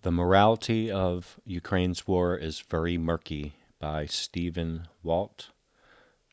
The Morality of Ukraine's War is Very Murky by Stephen Walt,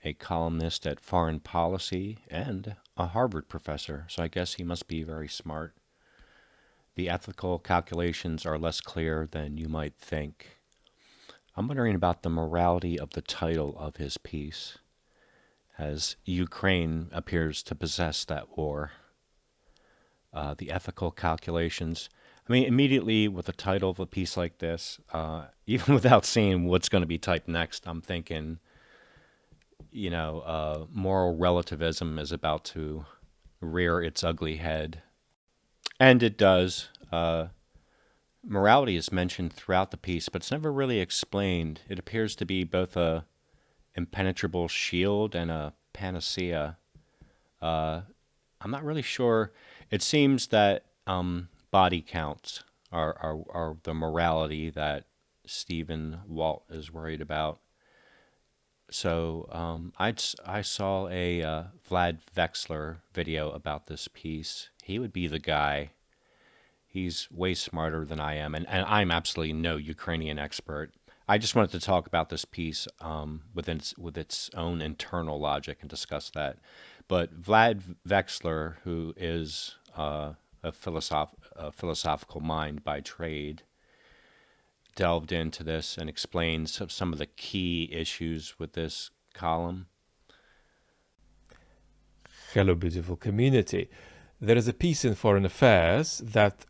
a columnist at Foreign Policy and a Harvard professor, so I guess he must be very smart. The ethical calculations are less clear than you might think. I'm wondering about the morality of the title of his piece, as Ukraine appears to possess that war. The ethical calculations. I mean, immediately with a title of a piece like this, even without seeing what's going to be typed next, I'm thinking, moral relativism is about to rear its ugly head. And it does. Morality is mentioned throughout the piece, but it's never really explained. It appears to be both a impenetrable shield and a panacea. I'm not really sure. It seems that body counts are the morality that Stephen Walt is worried about. So I saw a Vlad Vexler video about this piece. He would be the guy. He's way smarter than I am, and I'm absolutely no Ukrainian expert. I just wanted to talk about this piece with its own internal logic and discuss that. But Vlad Vexler, who is a philosophical mind by trade, delved into this and explained some of the key issues with this column. Hello, beautiful community. There is a piece in Foreign Affairs that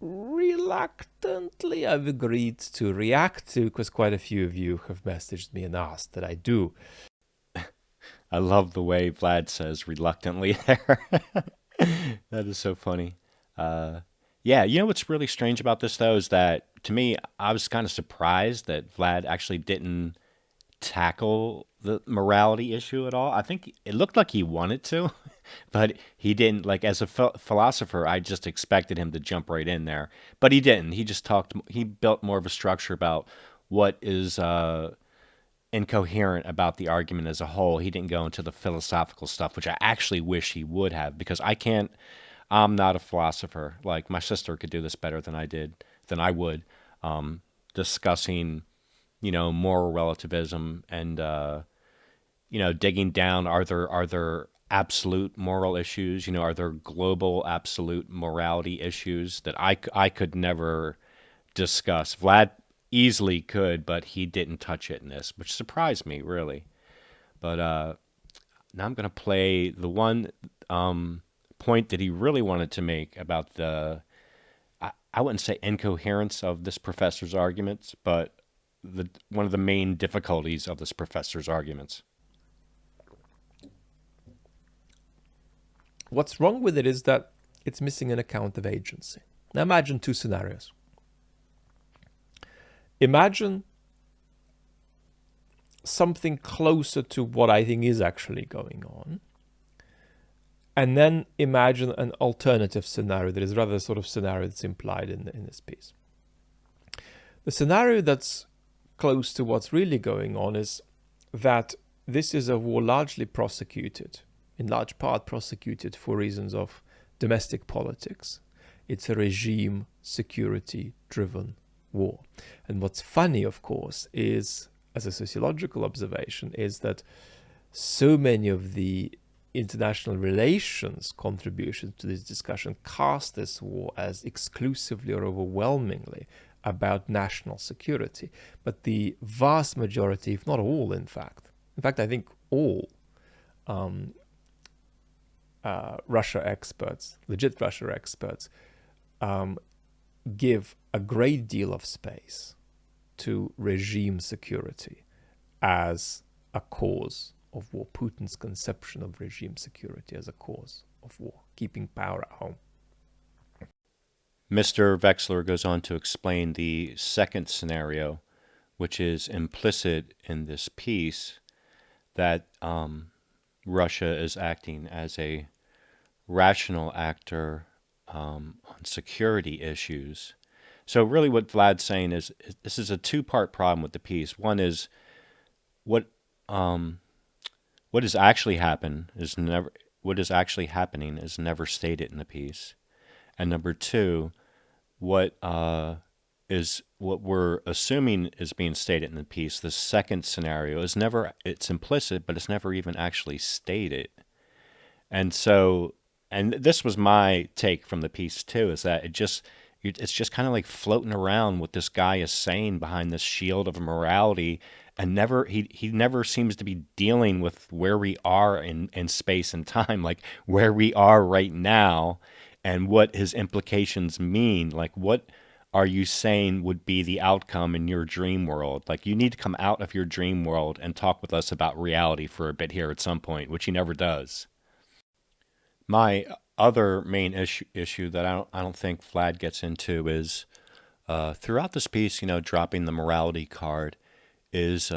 reluctantly I've agreed to react to because quite a few of you have messaged me and asked that I do. I love the way Vlad says reluctantly there. That is so funny. Yeah, you know what's really strange about this, though, is that to me, I was kind of surprised that Vlad actually didn't tackle the morality issue at all. I think it looked like he wanted to, but he didn't. Like, as a philosopher, I just expected him to jump right in there, but he didn't. He just he built more of a structure about what is incoherent about the argument as a whole. He didn't go into the philosophical stuff, which I actually wish he would have, because I'm not a philosopher. Like, my sister could do this better than I would, discussing, moral relativism and, digging down. Are there absolute moral issues? Are there global absolute morality issues that I could never discuss? Vlad easily could, but he didn't touch it in this, which surprised me, really. But now I'm going to play the one point that he really wanted to make about I wouldn't say incoherence of this professor's arguments, but one of the main difficulties of this professor's arguments. What's wrong with it is that it's missing an account of agency. Now imagine two scenarios. Imagine something closer to what I think is actually going on, and then imagine an alternative scenario that is rather the sort of scenario that's implied in this piece. The scenario that's close to what's really going on is that this is a war largely prosecuted, in large part prosecuted for reasons of domestic politics. It's a regime security-driven war. And what's funny, of course, is, as a sociological observation, is that so many of the international relations contributions to this discussion cast this war as exclusively or overwhelmingly about national security. But the vast majority, if not all, in fact, I think all Russia experts, legit Russia experts, give a great deal of space to regime security as a cause of war. Putin's conception of regime security as a cause of war, keeping power at home. Mr. Vexler goes on to explain the second scenario, which is implicit in this piece, that Russia is acting as a rational actor on security issues. So really what Vlad's saying is this is a two-part problem with the piece. One is what is actually what is actually happening is never stated in the piece. And number two, what is what we're assuming is being stated in the piece. The second scenario is never, it's implicit, but it's never even actually stated. And so, and this was my take from the piece too, is that it's just kind of like floating around what this guy is saying behind this shield of morality, and he never seems to be dealing with where we are in space and time, like where we are right now, and what his implications mean. Like, what are you saying would be the outcome in your dream world? Like, you need to come out of your dream world and talk with us about reality for a bit here at some point, which he never does. My other main issue that I don't think Vlad gets into is throughout this piece, dropping the morality card is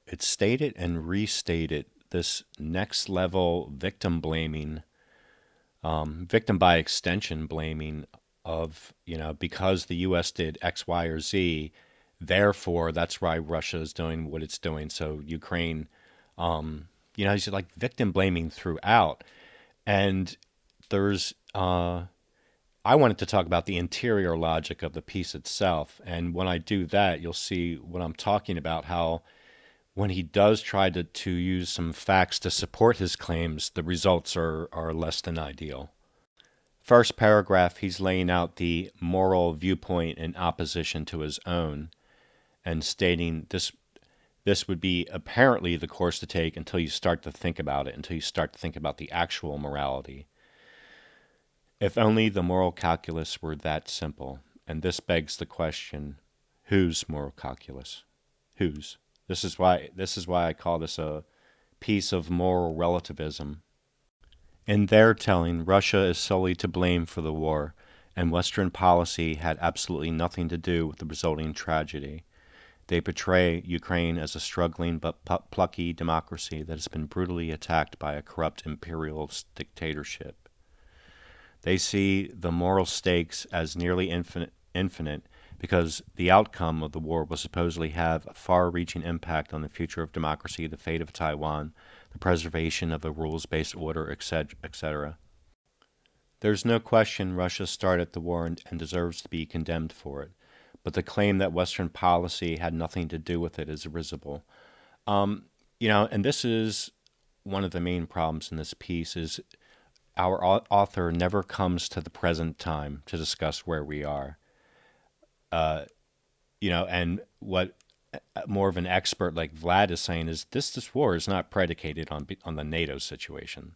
it's stated and restated this next level victim blaming, victim by extension blaming of, because the U.S. did X, Y, or Z, therefore that's why Russia is doing what it's doing. So Ukraine, he's like victim blaming throughout. And there's I wanted to talk about the interior logic of the piece itself, and when I do that, you'll see what I'm talking about. How when he does try to use some facts to support his claims, the results are less than ideal. First paragraph, he's laying out the moral viewpoint in opposition to his own, and stating this would be apparently the course to take until you start to think about it, until you start to think about the actual morality. If only the moral calculus were that simple. And this begs the question, whose moral calculus? Whose? This is why I call this a piece of moral relativism. In their telling, Russia is solely to blame for the war, and Western policy had absolutely nothing to do with the resulting tragedy. They portray Ukraine as a struggling but plucky democracy that has been brutally attacked by a corrupt imperialist dictatorship. They see the moral stakes as nearly infinite because the outcome of the war will supposedly have a far-reaching impact on the future of democracy, the fate of Taiwan, the preservation of the rules-based order, etc. There's no question Russia started the war and deserves to be condemned for it, but the claim that Western policy had nothing to do with it is risible. And this is one of the main problems in this piece is our author never comes to the present time to discuss where we are. And what more of an expert like Vlad is saying is this war is not predicated on the NATO situation.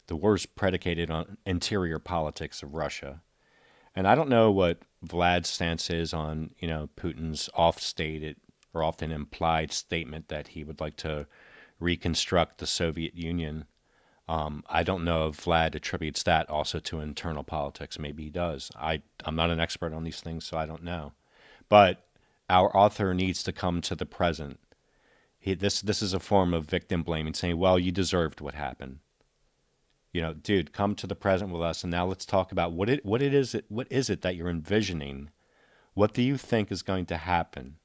The war is predicated on interior politics of Russia. And I don't know what Vlad's stance is on, Putin's oft-stated or often implied statement that he would like to reconstruct the Soviet Union. I don't know if Vlad attributes that also to internal politics. Maybe he does. I'm not an expert on these things, so I don't know. But our author needs to come to the present. This is a form of victim blaming, saying, well, you deserved what happened. Dude, come to the present with us, and now let's talk about what is it that you're envisioning? What do you think is going to happen?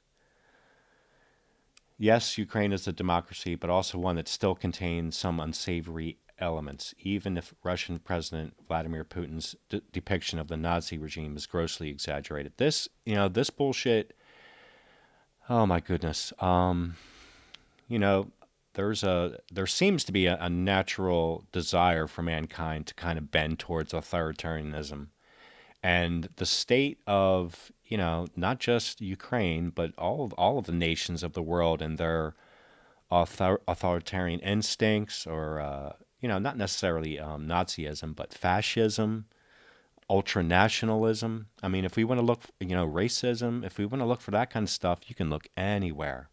Yes, Ukraine is a democracy, but also one that still contains some unsavory elements, even if Russian President Vladimir Putin's depiction of the Nazi regime is grossly exaggerated. This bullshit, oh my goodness. There seems to be a natural desire for mankind to kind of bend towards authoritarianism. And the state of, not just Ukraine, but all of the nations of the world and their authoritarian instincts, or not necessarily Nazism, but fascism, ultranationalism. I mean, if we want to look, racism, if we want to look for that kind of stuff, you can look anywhere.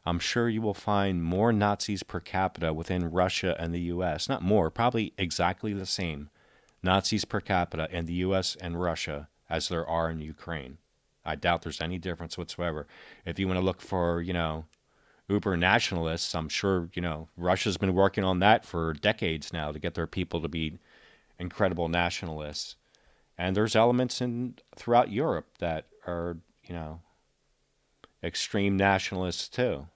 I'm sure you will find more Nazis per capita within Russia and the U.S. Not more, probably exactly the same Nazis per capita in the U.S. and Russia as there are in Ukraine. I doubt there's any difference whatsoever. If you want to look for, uber nationalists, I'm sure, Russia's been working on that for decades now to get their people to be incredible nationalists. And there's elements throughout Europe that are, extreme nationalists too.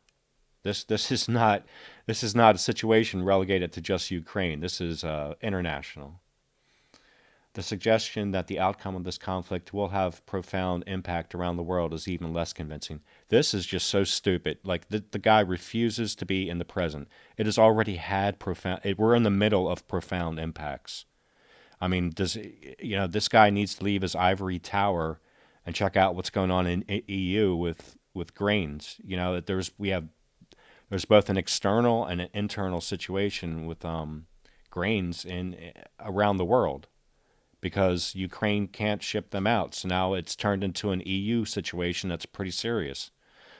This is not a situation relegated to just Ukraine. This is international. The suggestion that the outcome of this conflict will have profound impact around the world is even less convincing. This is just so stupid. Like the guy refuses to be in the present. It has already had profound. We're in the middle of profound impacts. I mean, this guy needs to leave his ivory tower and check out what's going on in EU with grains. There's both an external and an internal situation with grains in around the world because Ukraine can't ship them out. So now it's turned into an EU situation that's pretty serious.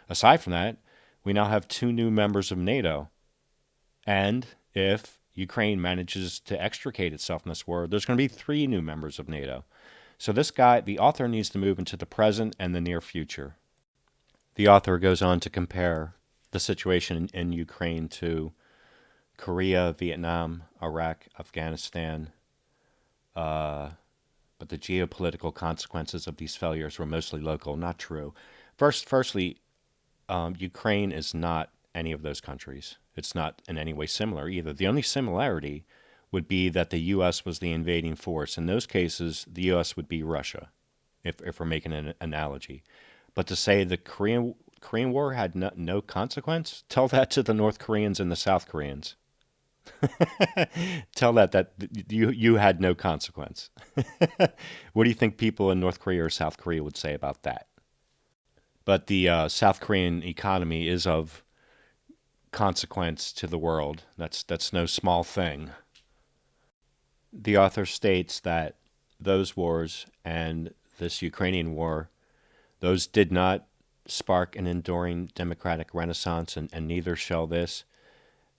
Aside from that, we now have two new members of NATO. And if Ukraine manages to extricate itself from this war, there's going to be three new members of NATO. So this guy, the author, needs to move into the present and the near future. The author goes on to compare the situation in Ukraine to Korea, Vietnam, Iraq, Afghanistan, but the geopolitical consequences of these failures were mostly local. Not true. Firstly, Ukraine is not any of those countries. It's not in any way similar either. The only similarity would be that the U.S. was the invading force. In those cases, the U.S. would be Russia, if we're making an analogy. But to say the Korean War had no consequence, tell that to the North Koreans and the South Koreans. Tell that you had no consequence. What do you think people in North Korea or South Korea would say about that? But the South Korean economy is of consequence to the world. That's no small thing. The author states that those wars and this Ukrainian war, those did not spark an enduring democratic renaissance, and neither shall this.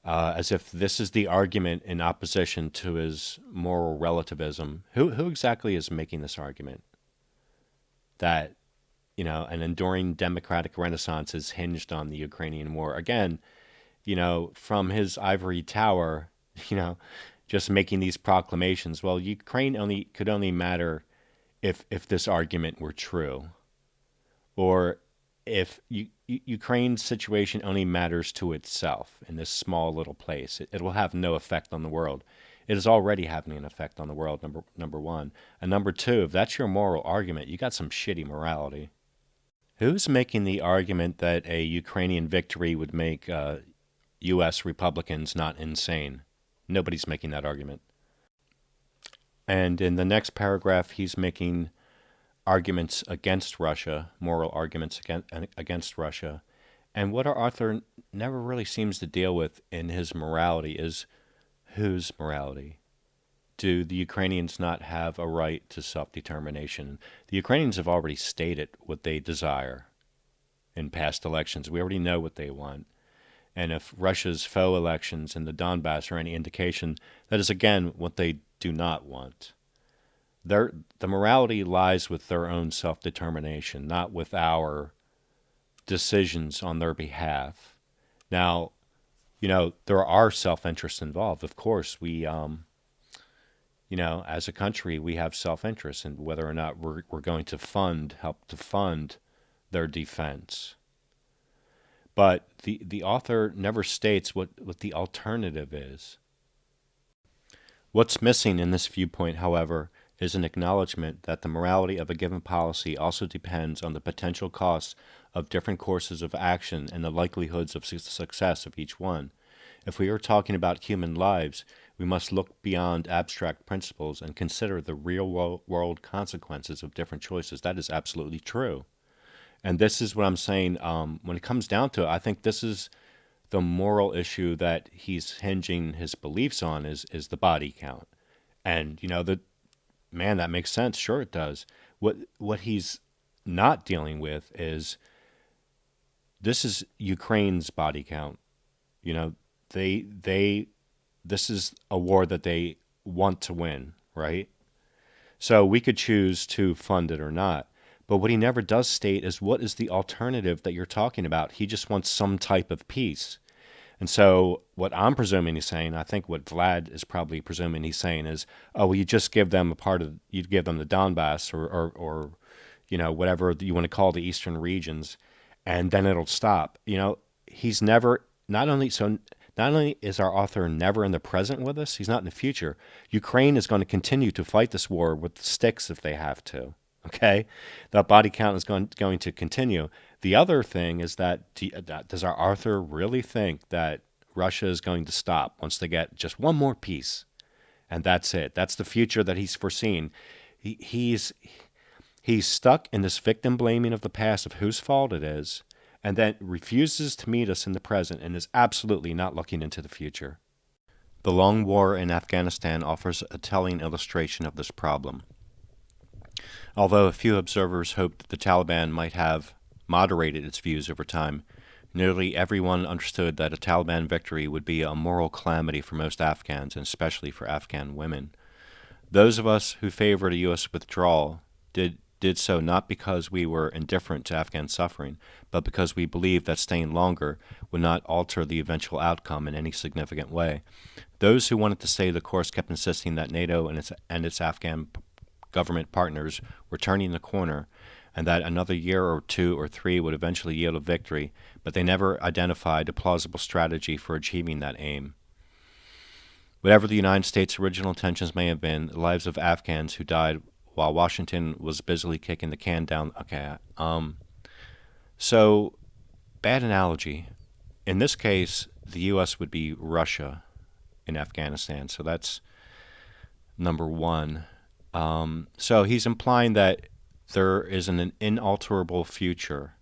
As if this is the argument in opposition to his moral relativism. Who exactly is making this argument? That, an enduring democratic renaissance is hinged on the Ukrainian war. Again, from his ivory tower, just making these proclamations. Well, Ukraine could only matter if this argument were true. Or if Ukraine's situation only matters to itself in this small little place, it will have no effect on the world. It is already having an effect on the world, number one. And number two, if that's your moral argument, you got some shitty morality. Who's making the argument that a Ukrainian victory would make U.S. Republicans not insane? Nobody's making that argument. And in the next paragraph, he's making arguments against Russia, moral arguments against Russia. And what our author never really seems to deal with in his morality is whose morality? Do the Ukrainians not have a right to self-determination? The Ukrainians have already stated what they desire in past elections. We already know what they want. And if Russia's faux elections in the Donbass are any indication, that is again what they do not want. The morality lies with their own self-determination, not with our decisions on their behalf. Now, there are self-interests involved. Of course, we, as a country, we have self-interest in whether or not we're going to help to fund their defense. But the author never states what the alternative is. What's missing in this viewpoint, however, is an acknowledgement that the morality of a given policy also depends on the potential costs of different courses of action and the likelihoods of success of each one. If we are talking about human lives, we must look beyond abstract principles and consider the real-world consequences of different choices. That is absolutely true. And this is what I'm saying. When it comes down to it, I think this is the moral issue that he's hinging his beliefs on is the body count. And, man, that makes sense. Sure, it does. What he's not dealing with is this is Ukraine's body count. This is a war that they want to win, right? So we could choose to fund it or not. But what he never does state is what is the alternative that you're talking about. He just wants some type of peace. And so what I'm presuming he's saying, I think what Vlad is probably presuming he's saying is, oh, well, you just give them you give them the Donbass or whatever you want to call the eastern regions, and then it'll stop. He's never, not only, so Not only is our author never in the present with us, he's not in the future. Ukraine is going to continue to fight this war with sticks if they have to. Okay? That body count is going to continue. The other thing is that does our author really think that Russia is going to stop once they get just one more piece? And that's it. That's the future that he's foreseen. He's stuck in this victim blaming of the past of whose fault it is, and then refuses to meet us in the present and is absolutely not looking into the future. The long war in Afghanistan offers a telling illustration of this problem. Although a few observers hoped that the Taliban might have moderated its views over time, nearly everyone understood that a Taliban victory would be a moral calamity for most Afghans, and especially for Afghan women. Those of us who favored a U.S. withdrawal did so not because we were indifferent to Afghan suffering, but because we believed that staying longer would not alter the eventual outcome in any significant way. Those who wanted to stay the course kept insisting that NATO and its Afghan government partners were turning the corner, and that another year or 2 or 3 would eventually yield a victory, but they never identified a plausible strategy for achieving that aim. Whatever the United States' original intentions may have been, the lives of Afghans who died while Washington was busily kicking the can down. So, bad analogy. In this case, the U.S. would be Russia in Afghanistan. So that's number one. So he's implying that there is an inalterable future.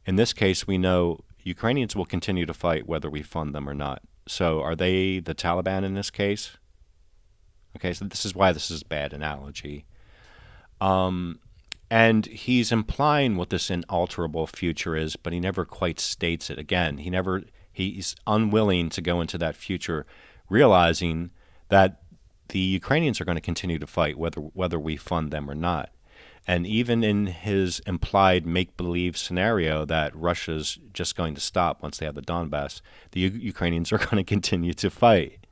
In this case, we know Ukrainians will continue to fight whether we fund them or not. So are they the Taliban in this case? Okay, so this is why this is a bad analogy. And he's implying what this inalterable future is, but he never quite states it. Again, he's unwilling to go into that future, realizing that the Ukrainians are going to continue to fight whether we fund them or not. And even in his implied make-believe scenario that Russia's just going to stop once they have the Donbass, the Ukrainians are going to continue to fight.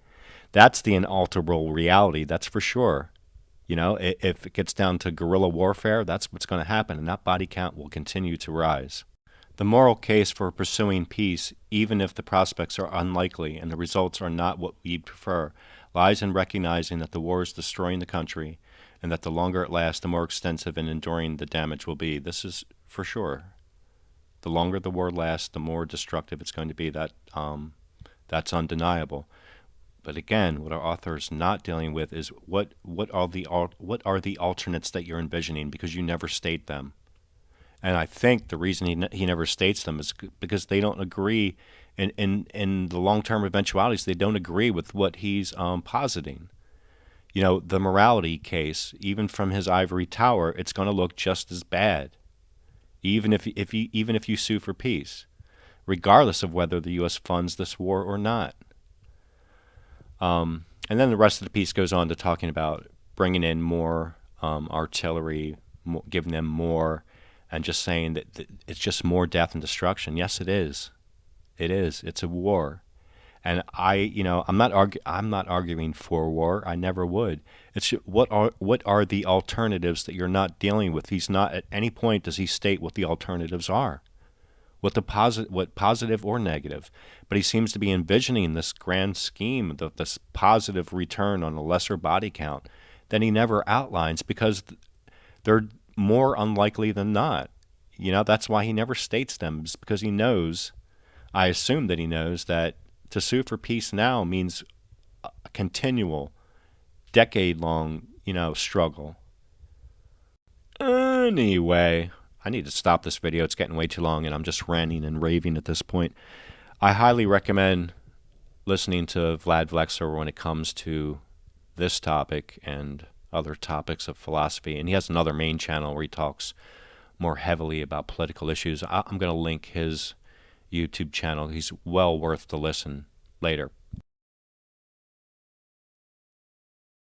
That's the inalterable reality, that's for sure. You know, if it gets down to guerrilla warfare, that's what's going to happen, and that body count will continue to rise. The moral case for pursuing peace, even if the prospects are unlikely and the results are not what we prefer, lies in recognizing that the war is destroying the country, and that the longer it lasts, the more extensive and enduring the damage will be. This is for sure. The longer the war lasts, the more destructive it's going to be. That's undeniable. But again, what our author is not dealing with is what are the alternates that you're envisioning, because you never state them. And I think the reason he never states them is because they don't agree in the long-term eventualities. They don't agree with what he's positing. You know, the morality case, even from his ivory tower, it's going to look just as bad, even if you sue for peace, regardless of whether the U.S. funds this war or not. And then the rest of the piece goes on to talking about bringing in more artillery, giving them more, and just saying that it's just more death and destruction. Yes, it is. It is. It's a war. And I'm not arguing for war. I never would. It's what are the alternatives that you're not dealing with? He's not at any point does he state what the alternatives are, what positive or negative. But he seems to be envisioning this grand scheme, this positive return on a lesser body count, that he never outlines because they're more unlikely than not. You know, that's why he never states them, because he knows. I assume that he knows that to sue for peace now means a continual, decade-long, struggle. Anyway, I need to stop this video. It's getting way too long, and I'm just ranting and raving at this point. I highly recommend listening to Vlad Vexler when it comes to this topic and other topics of philosophy. And he has another main channel where he talks more heavily about political issues. I'm going to link his YouTube channel. He's well worth the listen later.